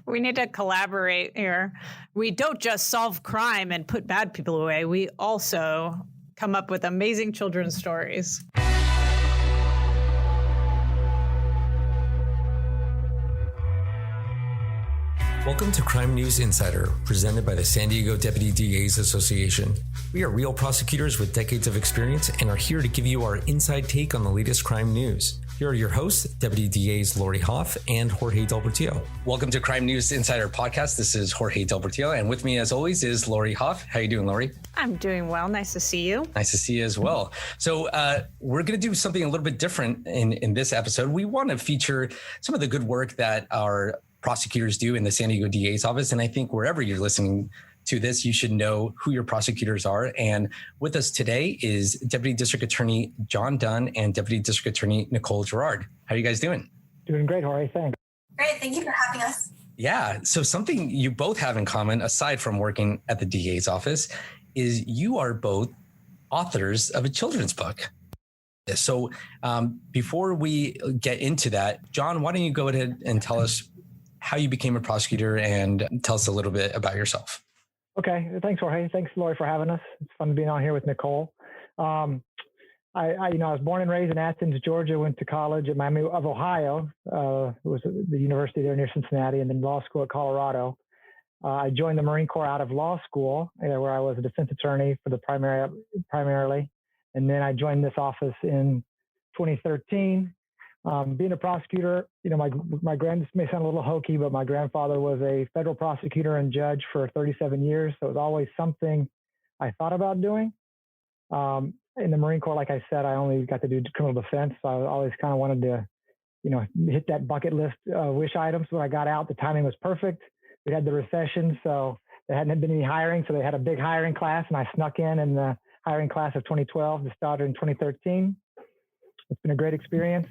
We need to collaborate here. We don't just solve crime and put bad people away. We also come up with amazing children's stories. Welcome to Crime News Insider, presented by the San Diego Deputy DAs Association. We are real prosecutors with decades of experience and are here to give you our inside take on the latest crime news. Here are your hosts, Deputy DAs Lori Hoff and Jorge Del Portillo. Welcome to Crime News Insider Podcast. This is Jorge Del Portillo, and with me, as always, is Lori Hoff. How you doing, Lori? I'm doing well. Nice to see you. Nice to see you as well. So we're going to do something a little bit different in this episode. We want to feature some of the good work that our prosecutors do in the San Diego DA's office. And I think wherever you're listening to this, you should know who your prosecutors are. And with us today is Deputy District Attorney John Dunn and Deputy District Attorney Nicole Gerard. How are you guys doing? Doing great, Jorge. Thanks. Great. Thank you for having us. Yeah. So something you both have in common, aside from working at the DA's office, is you are both authors of a children's book. So before we get into that, John, why don't you go ahead and tell us how you became a prosecutor and tell us a little bit about yourself. Okay. Thanks, Jorge. Thanks, Lori, for having us. It's fun being on here with Nicole. I was born and raised in Athens, Georgia, went to college at Miami of Ohio. It was the university there near Cincinnati, and then law school at Colorado. I joined the Marine Corps out of law school, where I was a defense attorney for the primarily. And then I joined this office in 2013. Being a prosecutor, my this may sound a little hokey, but my grandfather was a federal prosecutor and judge for 37 years. So it was always something I thought about doing. In the Marine Corps, like I said, I only got to do criminal defense. So I always kind of wanted to, hit that bucket list wish items. When I got out, the timing was perfect. We had the recession, so there hadn't been any hiring. So they had a big hiring class, and I snuck in the hiring class of 2012 to start in 2013. It's been a great experience.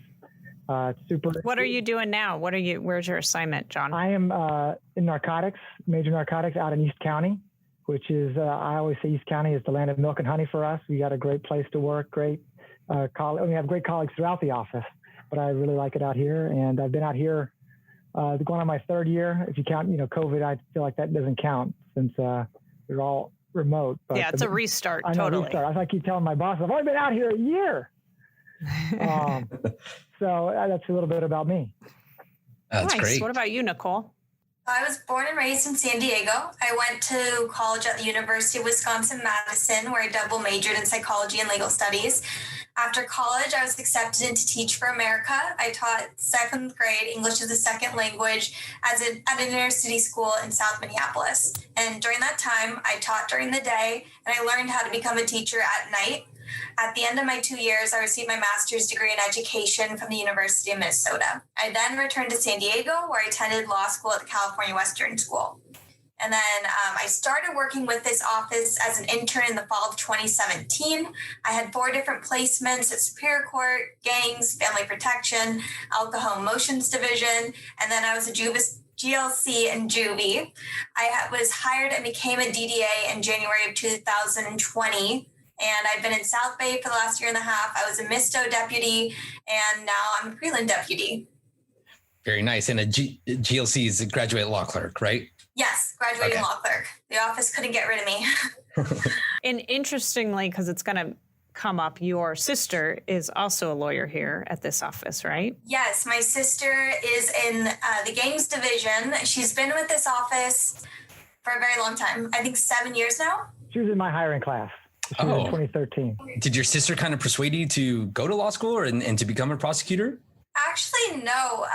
Super. What are you doing now? Where's your assignment, John? I am in narcotics, major narcotics out in East County, which is, I always say East County is the land of milk and honey for us. We got a great place to work, we have great colleagues throughout the office, but I really like it out here. And I've been out here going on my third year. If you count, COVID, I feel like that doesn't count since we're all remote. But yeah, it's a restart. I know, totally. Restart. I keep telling my boss, I've only been out here a year. So that's a little bit about me. That's nice. Great. What about you, Nicole? I was born and raised in San Diego. I went to college at the University of Wisconsin-Madison, where I double majored in psychology and legal studies. After college, I was accepted into Teach for America. I taught 7th grade English as a second language at an inner city school in South Minneapolis. And during that time, I taught during the day, and I learned how to become a teacher at night. At the end of my 2 years, I received my master's degree in education from the University of Minnesota. I then returned to San Diego, where I attended law school at the California Western School. And then I started working with this office as an intern in the fall of 2017. I had 4 different placements at Superior Court, gangs, family protection, alcohol and motions division, and then I was a GLC and juvie. I was hired and became a DDA in January of 2020. And I've been in South Bay for the last year and a half. I was a MISTO deputy, and now I'm a prelim deputy. Very nice. And a GLC is a graduate law clerk, right? Yes, graduating law clerk. The office couldn't get rid of me. And interestingly, because it's going to come up, your sister is also a lawyer here at this office, right? Yes, my sister is in the gangs division. She's been with this office for a very long time. I think 7 years now. She was in my hiring class. She was in 2013. Did your sister kind of persuade you to go to law school and to become a prosecutor? Actually, no.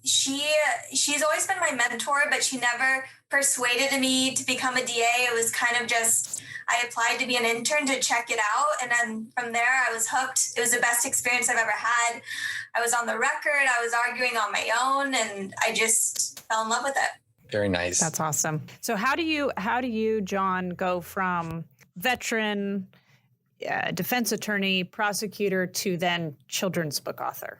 She's always been my mentor, but she never persuaded me to become a DA. It was kind of just, I applied to be an intern to check it out. And then from there, I was hooked. It was the best experience I've ever had. I was on the record. I was arguing on my own, and I just fell in love with it. Very nice. That's awesome. So how do you, John, go from veteran, defense attorney, prosecutor to then children's book author?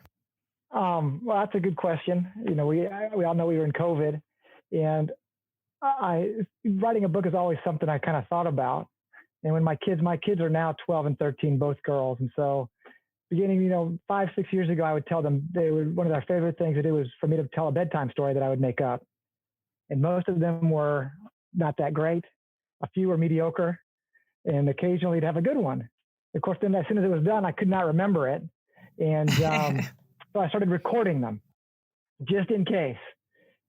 Well, that's a good question. We all know we were in COVID, and writing a book is always something I kind of thought about. And when my kids are now 12 and 13, both girls. And so beginning, 5-6 years ago, I would tell them one of their favorite things to do was for me to tell a bedtime story that I would make up. and most of them were not that great. A few were mediocre, and occasionally they'd have a good one. Of course, then as soon as it was done, I could not remember it. And so I started recording them just in case.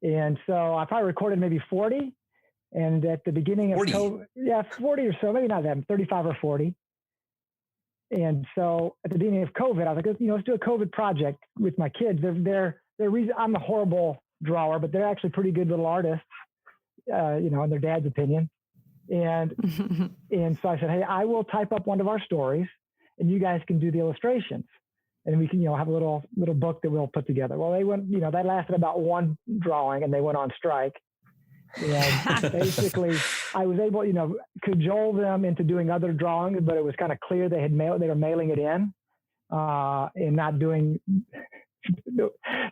And so I probably recorded maybe 40. And at the beginning of 40. COVID, 40 or so, maybe not that, 35 or 40. And so at the beginning of COVID, I was like, let's do a COVID project with my kids. I'm a horrible drawer, but they're actually pretty good little artists, in their dad's opinion. And so I said, hey, I will type up one of our stories and you guys can do the illustrations. And we can, have a little book that we'll put together. Well, they went, that lasted about one drawing and they went on strike. And basically I was able, cajole them into doing other drawings, but it was kind of clear they were mailing it in and not doing the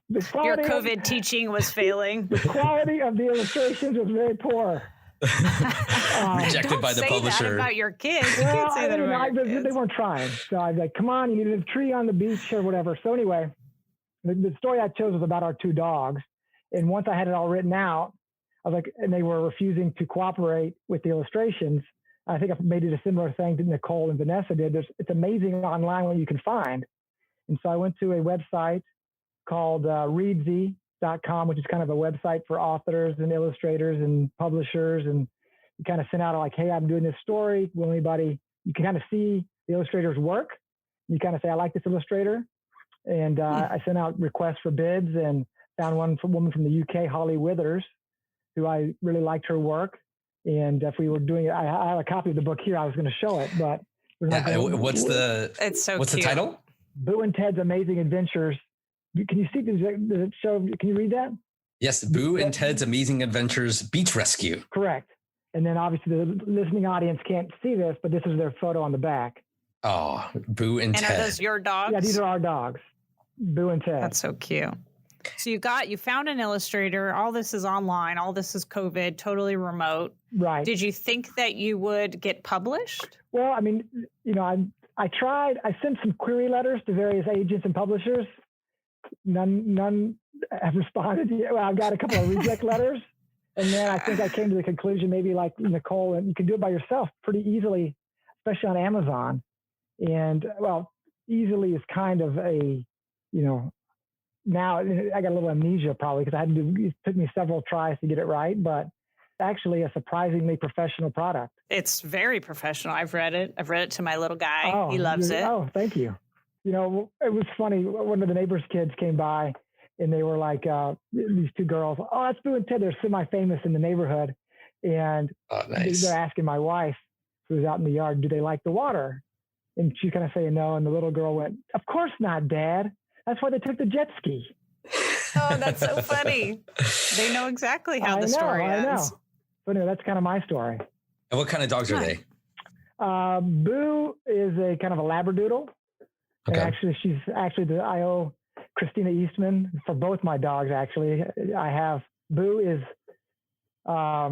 your COVID teaching was failing. The quality of the illustrations was very poor. Rejected by the publisher. That about your kids. You can't say that about your kids. They weren't trying. So I was like, come on, you need a tree on the beach or whatever. So anyway, the story I chose was about our two dogs. And once I had it all written out, I was like, and they were refusing to cooperate with the illustrations. I think I made it a similar thing that Nicole and Vanessa did. It's amazing online what you can find. And so I went to a website called readsy.com, which is kind of a website for authors and illustrators and publishers. And you kind of sent out like, hey, I'm doing this story. Will anybody, you can kind of see the illustrator's work. You kind of say, I like this illustrator. And I sent out requests for bids and found one woman from the UK, Holly Withers, who I really liked her work. And if we were doing it, I have a copy of the book here. I was going to show it, but what's the title? Boo and Ted's Amazing Adventures. Can you see? Does it show? Can you read that? Yes, Boo and Ted's Amazing Adventures Beach Rescue. Correct. And then obviously the listening audience can't see this, but this is their photo on the back. Oh, Boo and Ted. And are those your dogs? Yeah, these are our dogs. Boo and Ted. That's so cute. So you found an illustrator. All this is online. All this is COVID, totally remote. Right. Did you think that you would get published? Well, I mean, I tried. I sent some query letters to various agents and publishers. None have responded yet. Well, I've got a couple of reject letters. And then I think I came to the conclusion, maybe like Nicole, and you can do it by yourself pretty easily, especially on Amazon. And well, easily is kind of a, now I got a little amnesia probably because it took me several tries to get it right, but actually a surprisingly professional product. It's very professional. I've read it. I've read it to my little guy. Oh, he loves it. Oh, thank you. It was funny. One of the neighbors' kids came by and they were like, these two girls, oh, that's Boo and Ted. They're semi-famous in the neighborhood. And nice. They're asking my wife, who was out in the yard, do they like the water? And she's kind of saying no. And the little girl went, of course not, Dad. That's why they took the jet ski. Oh, that's so funny. They know exactly how the story ends. I know. But anyway, that's kind of my story. And what kind of dogs are they? Boo is a kind of a Labradoodle. Okay. And actually, she's actually I owe Christina Eastman for both my dogs. Actually, I have Boo is my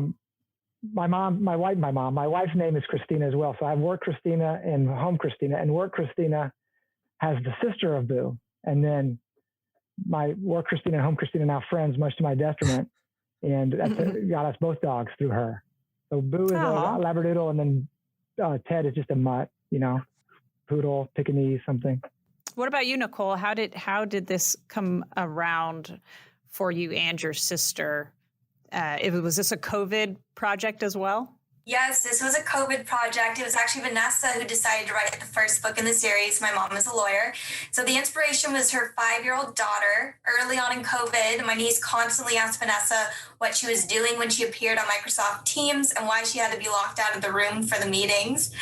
wife's name is Christina as well. So I have Work Christina and Home Christina, and Work Christina has the sister of Boo, and then my Work Christina and Home Christina are now friends, much to my detriment, and that's got us both dogs through her. So Boo is a Labradoodle, and then Ted is just a mutt, poodle, Pekingese, something. What about you, Nicole? How did this come around for you and your sister? Was this a COVID project as well? Yes, this was a COVID project. It was actually Vanessa who decided to write the first book in the series. My mom is a lawyer. So the inspiration was her 5-year-old daughter. Early on in COVID, my niece constantly asked Vanessa what she was doing when she appeared on Microsoft Teams and why she had to be locked out of the room for the meetings.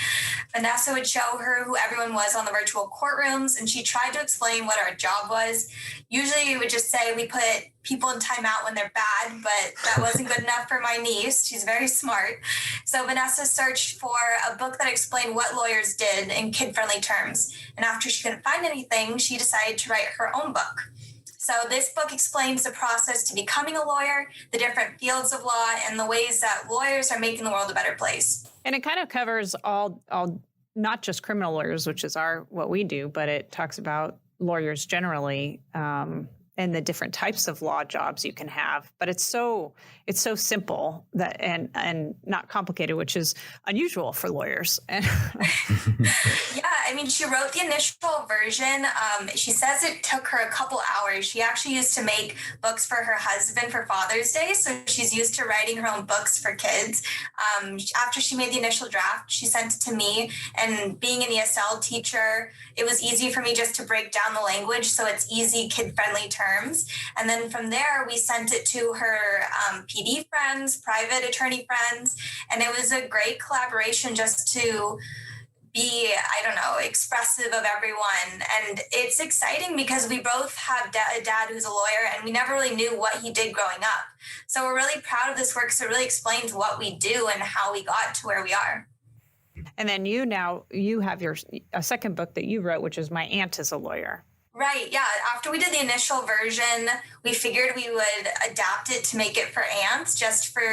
Vanessa would show her who everyone was on the virtual courtrooms, and she tried to explain what our job was. Usually we would just say we put people in timeout when they're bad, but that wasn't good enough for my niece. She's very smart. So Vanessa searched for a book that explained what lawyers did in kid-friendly terms. And after she couldn't find anything, she decided to write her own book. So this book explains the process to becoming a lawyer, the different fields of law, and the ways that lawyers are making the world a better place. And it kind of covers all not just criminal lawyers, which is what we do, but it talks about lawyers generally. And and the different types of law jobs you can have. But it's so simple that and not complicated, which is unusual for lawyers. Yeah, I mean, she wrote the initial version. She says it took her a couple hours. She actually used to make books for her husband for Father's Day, so she's used to writing her own books for kids. After she made the initial draft, she sent it to me, and being an ESL teacher, it was easy for me just to break down the language so it's easy, kid-friendly terms. And then from there, we sent it to her PD friends, private attorney friends, and it was a great collaboration just to be, expressive of everyone. And it's exciting because we both have a dad who's a lawyer, and we never really knew what he did growing up. So we're really proud of this work, so it really explains what we do and how we got to where we are. And then you have a second book that you wrote, which is My Aunt is a Lawyer. Right. Yeah. After we did the initial version, we figured we would adapt it to make it for aunts, just for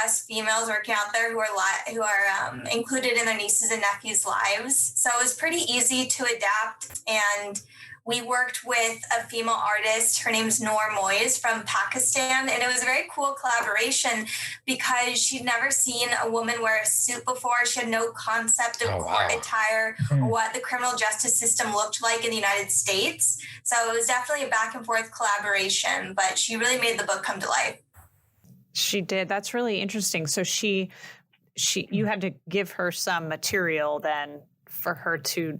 us females working out there who are included in their nieces and nephews' lives. So it was pretty easy to adapt, and we worked with a female artist. Her name's Noor Moyes from Pakistan. And it was a very cool collaboration because she'd never seen a woman wear a suit before. She had no concept of court attire or what the criminal justice system looked like in the United States. So it was definitely a back and forth collaboration, but she really made the book come to life. She did. That's really interesting. So you had to give her some material then for her to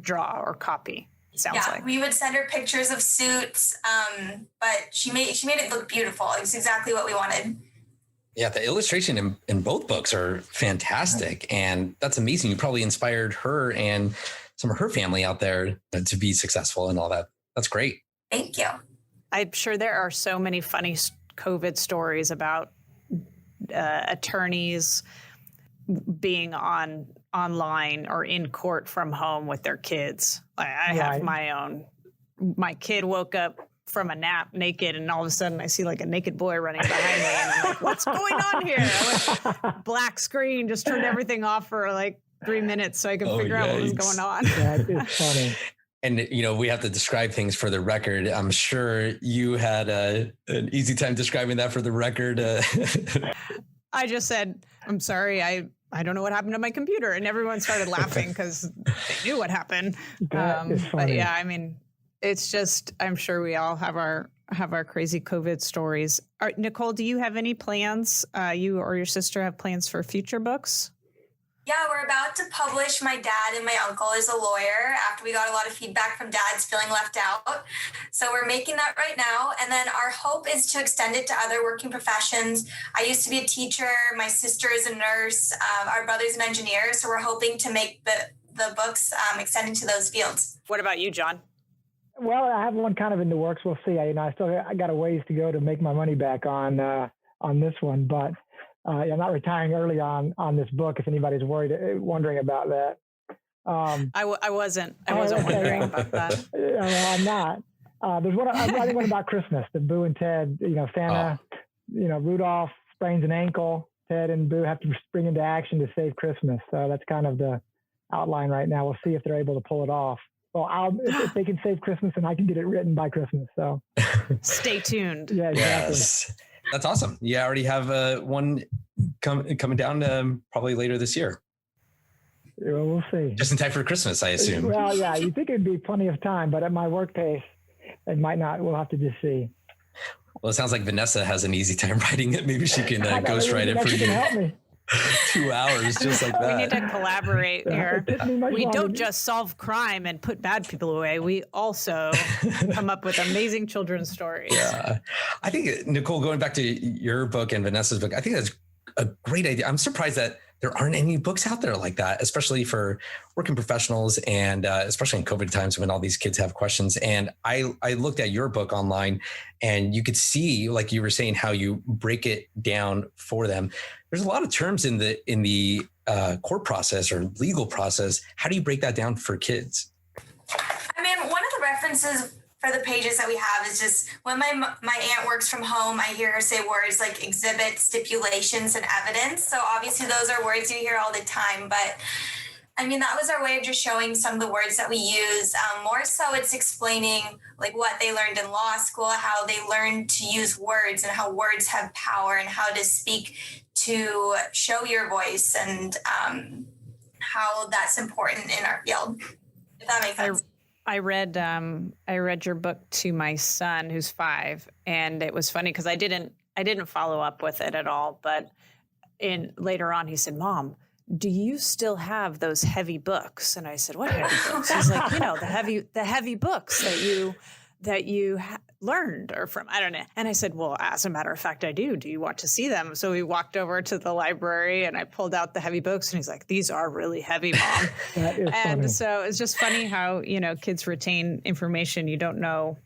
draw or copy. Sounds like. We would send her pictures of suits, but she made it look beautiful. It's exactly what we wanted. Yeah, the illustration in both books are fantastic, and that's amazing. You probably inspired her and some of her family out there to be successful and all that. That's great. Thank you. I'm sure there are so many funny COVID stories about attorneys being online or in court from home with their kids. I have my own. My kid woke up from a nap naked, and all of a sudden I see like a naked boy running behind me, and I'm like, what's going on here? I went, black screen, just turned everything off for like 3 minutes so I could figure out what was going on. That is funny. And, we have to describe things for the record. I'm sure you had an easy time describing that for the record. I just said, I'm sorry, I don't know what happened to my computer. And everyone started laughing because they knew what happened. But yeah, I mean, it's just, I'm sure we all have our crazy COVID stories. Nicole, do you have any plans? You or your sister have plans for future books? Yeah, we're about to publish My Dad and My Uncle is a Lawyer after we got a lot of feedback from dads feeling left out. So we're making that right now. And then our hope is to extend it to other working professions. I used to be a teacher. My sister is a nurse. Our brother's an engineer. So we're hoping to make the books extend into those fields. What about you, John? Well, I have one kind of in the works. We'll see. I got a ways to go to make my money back on this one, but I'm not retiring early on this book. If anybody's wondering about that, I wasn't wondering about that. I'm not. There's one. I'm writing one about Christmas. The Boo and Ted. Santa. Rudolph sprains an ankle. Ted and Boo have to spring into action to save Christmas. So that's kind of the outline right now. We'll see if they're able to pull it off. Well, if they can save Christmas, and I can get it written by Christmas. So stay tuned. Yeah, exactly. Yes. That's awesome. Yeah, I already have one coming down probably later this year. Well, we'll see. Just in time for Christmas, I assume. Well, yeah, you think it'd be plenty of time, but at my work pace, it might not. We'll have to just see. Well, it sounds like Vanessa has an easy time writing it. Maybe she can ghostwrite it for you. Can help me. 2 hours, just like that. We need to collaborate here. We don't just solve crime and put bad people away. We also come up with amazing children's stories. Yeah. I think, Nicole, going back to your book and Vanessa's book, I think that's a great idea. I'm surprised that there aren't any books out there like that, especially for working professionals and especially in COVID times when all these kids have questions. And I looked at your book online, and you could see, like you were saying, how you break it down for them. There's a lot of terms in the court process or legal process. How do you break that down for kids? I mean, one of the references for the pages that we have is just when my aunt works from home, I hear her say words like exhibit, stipulations, and evidence. So obviously those are words you hear all the time, but I mean, that was our way of just showing some of the words that we use. More so, it's explaining like what they learned in law school, how they learned to use words and how words have power and how to speak to show your voice and how that's important in our field. If that makes sense. I read your book to my son who's 5, and it was funny because I didn't follow up with it at all. But later on, he said, "Mom, do you still have those heavy books?" And I said, "What heavy books?" He's like, the heavy books that you learned or from, I don't know. And I said, "Well, as a matter of fact, I do. Do you want to see them?" So we walked over to the library and I pulled out the heavy books and he's like, "These are really heavy, Mom." And funny. So it's just funny how, kids retain information. You don't know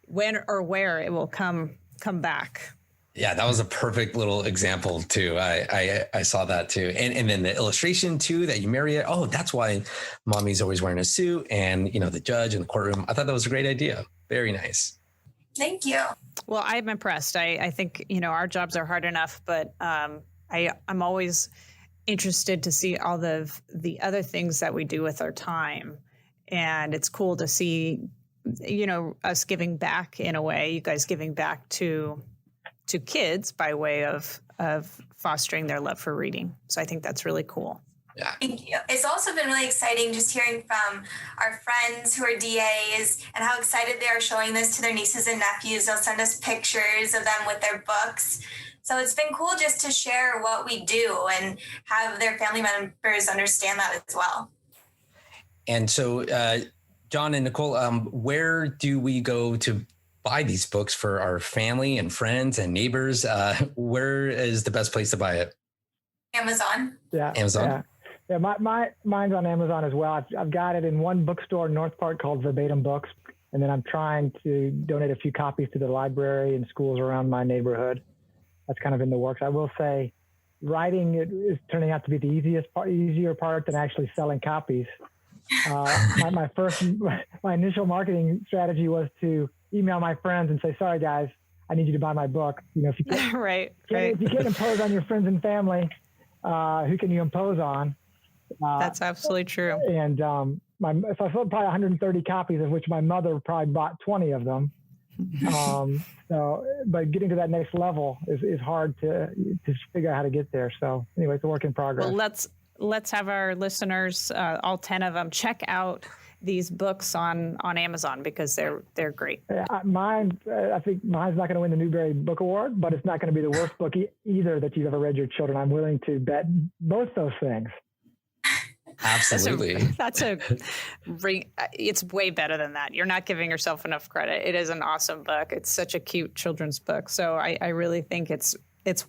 when or where it will come back. Yeah, that was a perfect little example too. I saw that too. And then the illustration too, that you marry it. Oh, that's why Mommy's always wearing a suit and, the judge in the courtroom. I thought that was a great idea. Very nice. Thank you. Well, I'm impressed. I think, our jobs are hard enough, but I'm always interested to see all the other things that we do with our time. And it's cool to see, us giving back in a way, you guys giving back to kids by way of fostering their love for reading. So I think that's really cool. Yeah. Thank you. It's also been really exciting just hearing from our friends who are DAs and how excited they are showing this to their nieces and nephews. They'll send us pictures of them with their books. So it's been cool just to share what we do and have their family members understand that as well. And so, John and Nicole, where do we go to buy these books for our family and friends and neighbors? Where is the best place to buy it? Amazon. Yeah. Amazon. Yeah. Mine's on Amazon as well. I've got it in one bookstore in North Park called Verbatim Books. And then I'm trying to donate a few copies to the library and schools around my neighborhood. That's kind of in the works. I will say writing it is turning out to be the easier part than actually selling copies. My initial marketing strategy was to email my friends and say, "Sorry guys, I need you to buy my book." If you can't, if you can't impose on your friends and family, who can you impose on? That's absolutely true. And so I sold probably 130 copies, of which my mother probably bought 20 of them. But getting to that next level is hard to figure out how to get there. So anyway, it's a work in progress. Well, let's have our listeners, all 10 of them, check out these books on Amazon because they're great. I think mine's not going to win the Newbery Book Award, but it's not going to be the worst book either that you've ever read your children. I'm willing to bet both those things. Absolutely. It's way better than that. You're not giving yourself enough credit. It is an awesome book. It's such a cute children's book. So I really think it's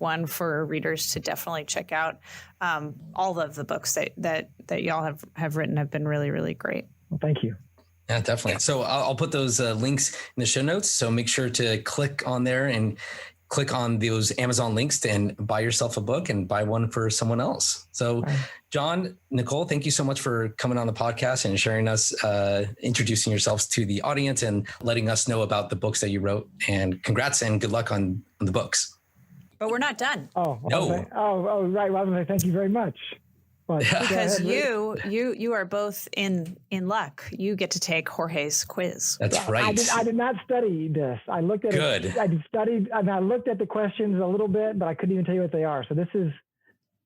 one for readers to definitely check out. All of the books that y'all have written have been really, really great. Well, thank you. Yeah, definitely. So I'll put those links in the show notes. So make sure to click on there and click on those Amazon links and buy yourself a book and buy one for someone else. So John, Nicole, thank you so much for coming on the podcast and sharing us, introducing yourselves to the audience and letting us know about the books that you wrote. And congrats and good luck on the books. But we're not done. Oh, no. Okay. Oh, right. Well, I was going to say thank you very much. But because you are both in luck. You get to take Jorge's quiz. That's right. I did not study this. I looked at it. I studied, and I looked at the questions a little bit, but I couldn't even tell you what they are. So this is,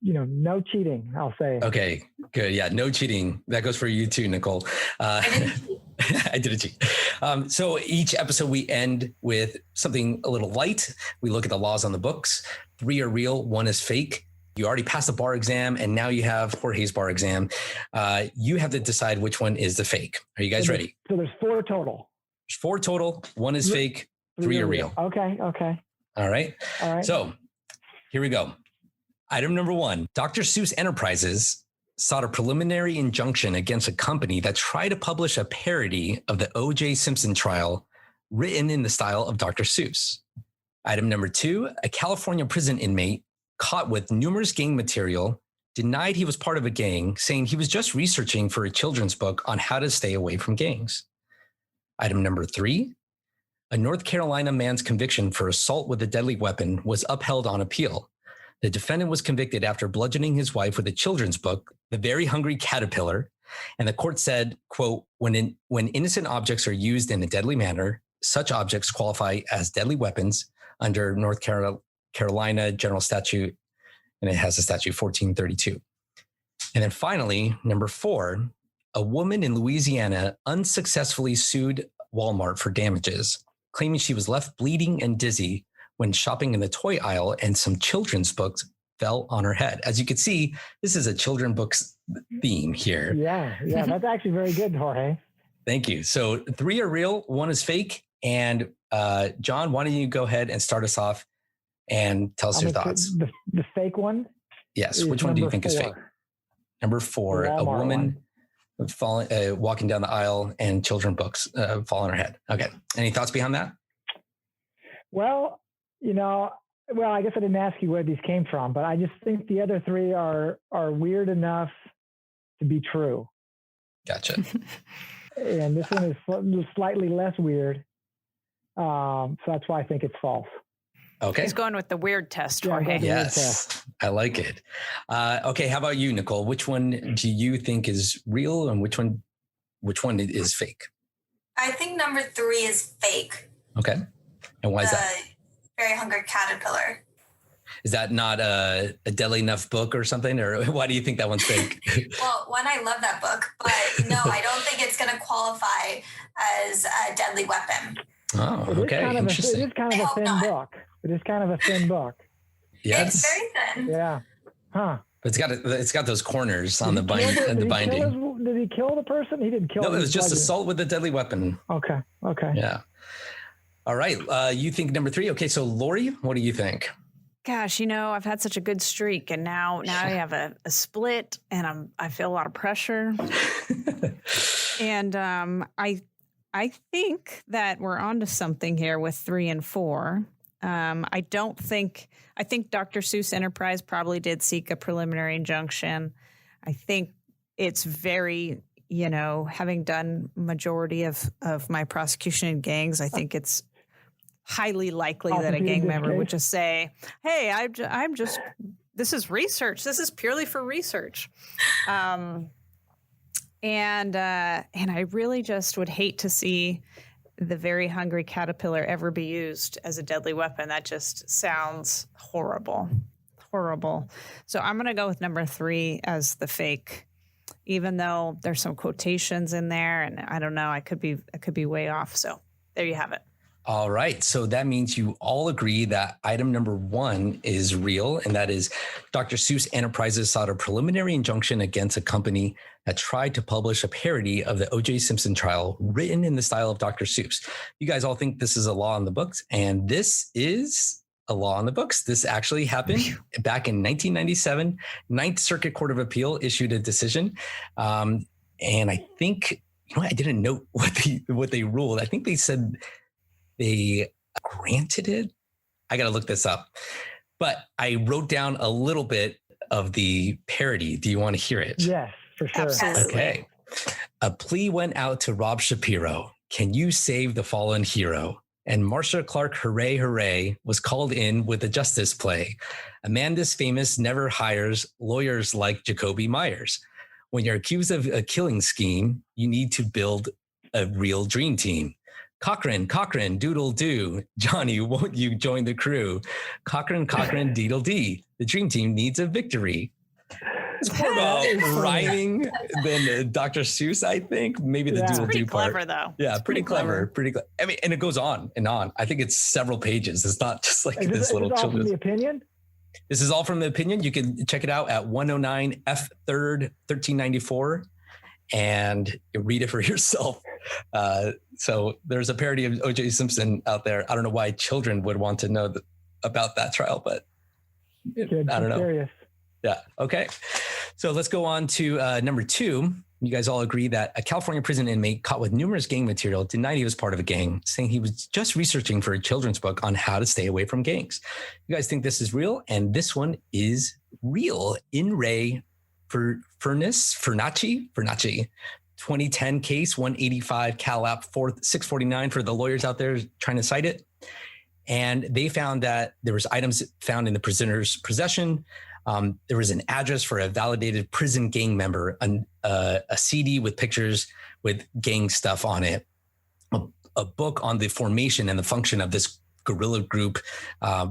no cheating, I'll say. Okay, good. Yeah, no cheating. That goes for you too, Nicole. I didn't cheat. So each episode we end with something a little light. We look at the laws on the books. 3 are real, 1 is fake. You already passed the bar exam, and now you have Jorge's bar exam. You have to decide which one is the fake. Are you guys ready? So there's 4 total. There's 4 total. 1 is fake. 3 are real. Okay. All right. So here we go. Item number 1, Dr. Seuss Enterprises sought a preliminary injunction against a company that tried to publish a parody of the OJ Simpson trial written in the style of Dr. Seuss. Item number 2, a California prison inmate caught with numerous gang material, denied he was part of a gang, saying he was just researching for a children's book on how to stay away from gangs. Item number 3, a North Carolina man's conviction for assault with a deadly weapon was upheld on appeal. The defendant was convicted after bludgeoning his wife with a children's book, The Very Hungry Caterpillar. And the court said, quote, when innocent objects are used in a deadly manner, such objects qualify as deadly weapons under North Carolina General Statute, and it has a statute 1432. And then finally, number 4, a woman in Louisiana unsuccessfully sued Walmart for damages, claiming she was left bleeding and dizzy when shopping in the toy aisle and some children's books fell on her head. As you can see, this is a children's books theme here. Yeah, that's actually very good, Jorge. Thank you. So 3 are real, 1 is fake. And John, why don't you go ahead and start us off and tell us your thoughts? The fake one? Yes. Which one do you think 4. Is fake? Number 4, a woman walking down the aisle and children's books fall on her head. Okay. Any thoughts behind that? Well, I guess I didn't ask you where these came from, but I just think the other 3 are weird enough to be true. Gotcha. And this one is slightly less weird. So that's why I think it's false. Okay. He's going with the weird test, Jorge. Yes, I like it. Okay, how about you, Nicole? Which one do you think is real and which one is fake? I think number 3 is fake. Okay. And why is that? Very Hungry Caterpillar. Is that not a deadly enough book or something? Or why do you think that one's fake? Well, one, I love that book, but no, I don't think it's going to qualify as a deadly weapon. Oh, okay. It is kind of a thin book. It is kind of a thin book. Yeah, it's very thin. Yeah. Huh. But it's got those corners on the binding. Did he kill the person? He didn't kill. No, it was just assault with a deadly weapon. Okay. Yeah. All right. You think number 3? Okay. So Lori, what do you think? Gosh, I've had such a good streak, and now I have a split, and I feel a lot of pressure. And I think that we're onto something here with 3 and 4. I think Dr. Seuss Enterprise probably did seek a preliminary injunction. I think it's very, having done majority of my prosecution in gangs, I think it's highly likely that a gang member would just say, hey, I'm just, this is research. This is purely for research. And I really just would hate to see the Very Hungry Caterpillar ever be used as a deadly weapon. That just sounds horrible. So I'm going to go with number 3 as the fake, even though there's some quotations in there, and I don't know, I could be way off. So there you have it. All right. So that means you all agree that item number 1 is real, and that is Dr. Seuss Enterprises sought a preliminary injunction against a company that tried to publish a parody of the OJ Simpson trial written in the style of Dr. Seuss. You guys all think this is a law in the books, and this is a law in the books. This actually happened back in 1997. Ninth Circuit Court of Appeal issued a decision. And I think, I didn't note what they ruled. I think they said they granted it. I got to look this up, but I wrote down a little bit of the parody. Do you want to hear it? Yes, for sure. Absolutely. Okay. A plea went out to Rob Shapiro. Can you save the fallen hero? And Marcia Clark, hooray, hooray, was called in with a justice play. A man this famous never hires lawyers like Jacoby Myers. When you're accused of a killing scheme, you need to build a real dream team. Cochran, doodle-doo. Johnny, won't you join the crew? Cochran, deedle-dee. The dream team needs a victory. It's more about rhyming than Dr. Seuss, I think. Maybe the doodle-doo part. Pretty clever, though. Yeah, pretty clever. I mean, and it goes on and on. I think it's several pages. It's not just like this little children's. Is this all from the opinion? This is all from the opinion. You can check it out at 109 F 3rd 1394 and read it for yourself. So there's a parody of OJ Simpson out there. I don't know why children would want to know about that trial, but I don't know. Curious. Yeah. Okay. So let's go on to number 2. You guys all agree that a California prison inmate caught with numerous gang material denied he was part of a gang, saying he was just researching for a children's book on how to stay away from gangs. You guys think this is real? And this one is real. In Ray Fernacci, 2010 case, 185 Cal App 649 for the lawyers out there trying to cite it. And they found that there was items found in the prisoner's possession. There was an address for a validated prison gang member, a CD with pictures with gang stuff on it, a book on the formation and the function of this guerrilla group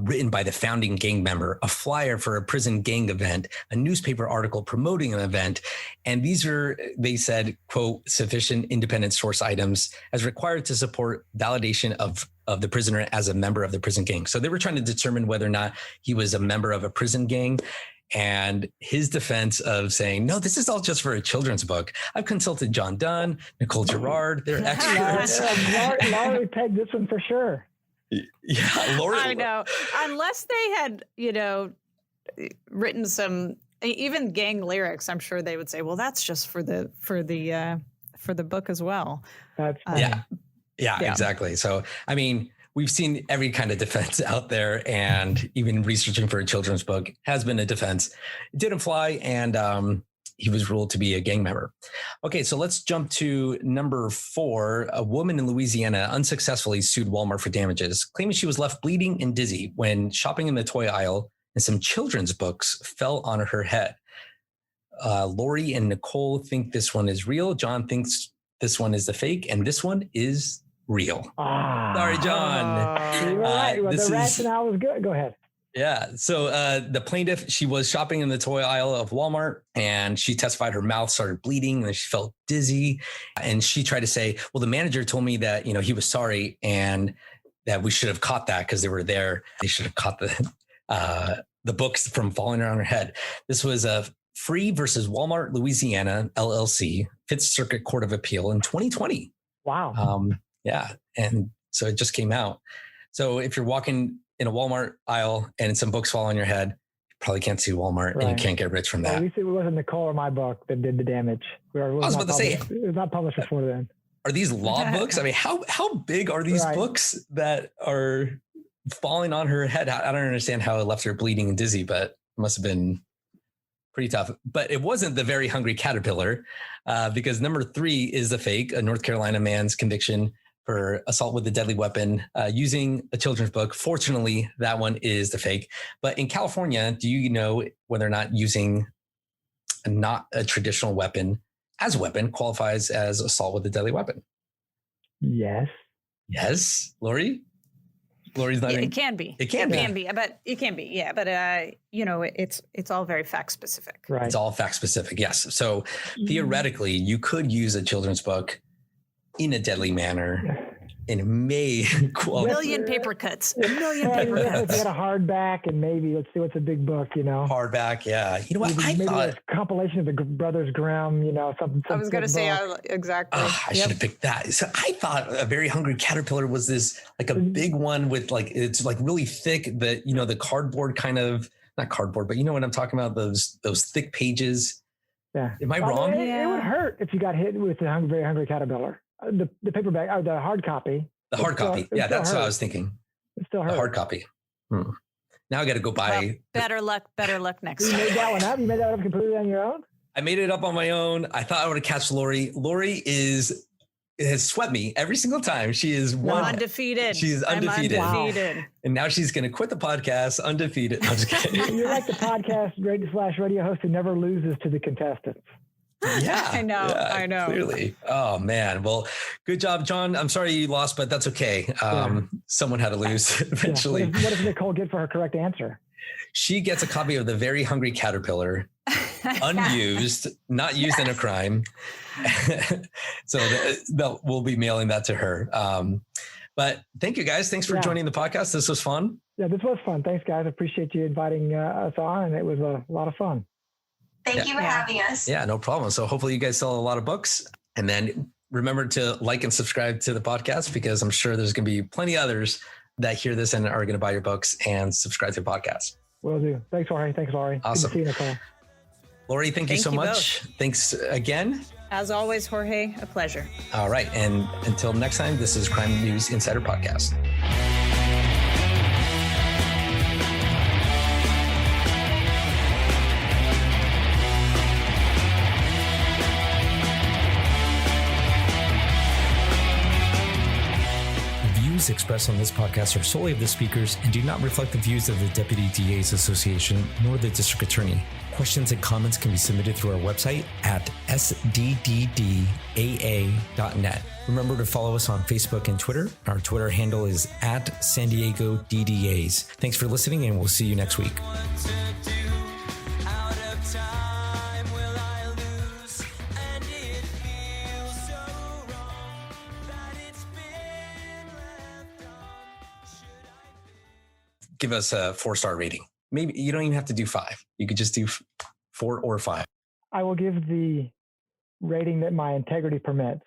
written by the founding gang member, a flyer for a prison gang event, a newspaper article promoting an event. And these are, they said, quote, sufficient independent source items as required to support validation of the prisoner as a member of the prison gang. So they were trying to determine whether or not he was a member of a prison gang. And his defense of saying, no, this is all just for a children's book. I've consulted John Dunn, Nicole Gerard, they're experts. Laurie pegged this one for sure. Yeah, Laurie. I know. Unless they had, written some even gang lyrics, I'm sure they would say, well, that's just for the book as well. That's yeah, exactly. So, I mean, we've seen every kind of defense out there, and even researching for a children's book has been a defense. It didn't fly, and he was ruled to be a gang member. Okay, so let's jump to number 4. A woman in Louisiana unsuccessfully sued Walmart for damages, claiming she was left bleeding and dizzy when shopping in the toy aisle and some children's books fell on her head. Lori and Nicole think this one is real. John thinks this one is the fake, and this one is real. Sorry, John. You're right. Well, the rationale was good. Go ahead. Yeah. So the plaintiff, she was shopping in the toy aisle of Walmart, and she testified her mouth started bleeding and she felt dizzy. And she tried to say, well, the manager told me that, he was sorry and that we should have caught that because they were there. They should have caught the books from falling on her head. This was a Free versus Walmart, Louisiana, LLC, Fifth Circuit Court of Appeal in 2020. Wow. Yeah. And so it just came out. So if you're walking in a Walmart aisle and some books fall on your head, you probably can't sue Walmart, and you can't get rich from that. At least it wasn't Nicole or my book that did the damage. I was about to say, it was not published before then. Are these law books? I mean, how big are these books that are falling on her head? I don't understand how it left her bleeding and dizzy, but it must have been pretty tough. But it wasn't the Very Hungry Caterpillar, because number 3 is the fake, a North Carolina man's conviction for assault with a deadly weapon using a children's book. Fortunately, that one is the fake. But in California, do you know whether or not using not a traditional weapon as a weapon qualifies as assault with a deadly weapon? Yes. Yes, Lori? Lori's not. It can be. It can be. But it can be. Yeah. But it's all very fact specific. Right. It's all fact specific. Yes. So theoretically, you could use a children's book in a deadly manner, and it may qualify. A million paper cuts. If you had a hardback, and maybe let's see what's a big book, Hardback, yeah. You know what? Maybe a compilation of the Brothers Grimm, something. I was going to say exactly. I should have picked that. So I thought A Very Hungry Caterpillar was this like a big one with it's like really thick. The cardboard kind of, not cardboard, but you know what I'm talking about? Those thick pages. Yeah. Am I wrong? It would hurt if you got hit with the Very Hungry Caterpillar. The paperback or the hard copy. The hard copy. Yeah, that's what I was thinking. It still hurts. The hard copy. Now I got to go buy. Better luck next time. You made that one up? You made that up completely on your own? I made it up on my own. I thought I would have catch Lori. Lori has swept me every single time. She is undefeated. She's undefeated. Wow. And now she's going to quit the podcast undefeated. I'm just kidding. You're like the podcast radio host who never loses to the contestants. Yeah, I know. Clearly. Oh man. Well, good job, John. I'm sorry you lost, but that's okay. Someone had to lose eventually. What does Nicole get for her correct answer? She gets a copy of The Very Hungry Caterpillar, unused, not used in a crime. So we'll be mailing that to her. But thank you guys. Thanks for joining the podcast. This was fun. Yeah, this was fun. Thanks, guys. I appreciate you inviting us on, and it was a lot of fun. Thank you for having us. Yeah, no problem. So hopefully you guys sell a lot of books, and then remember to like and subscribe to the podcast, because I'm sure there's going to be plenty of others that hear this and are going to buy your books and subscribe to the podcast. Will do. Thanks, Jorge. Thanks, Lori. Awesome. Good to see you, Nicole. Lori, thank you so much. Both. Thanks again. As always, Jorge, a pleasure. All right. And until next time, this is Crime News Insider Podcast. views expressed on this podcast are solely of the speakers and do not reflect the views of the Deputy DA's Association nor the District Attorney. Questions and comments can be submitted through our website at sdddaa.net. Remember to follow us on Facebook and Twitter. Our Twitter handle is at San Diego DDAs. Thanks for listening, and we'll see you next week. Give us a 4-star rating. Maybe you don't even have to do 5. You could just do 4 or 5. I will give the rating that my integrity permits.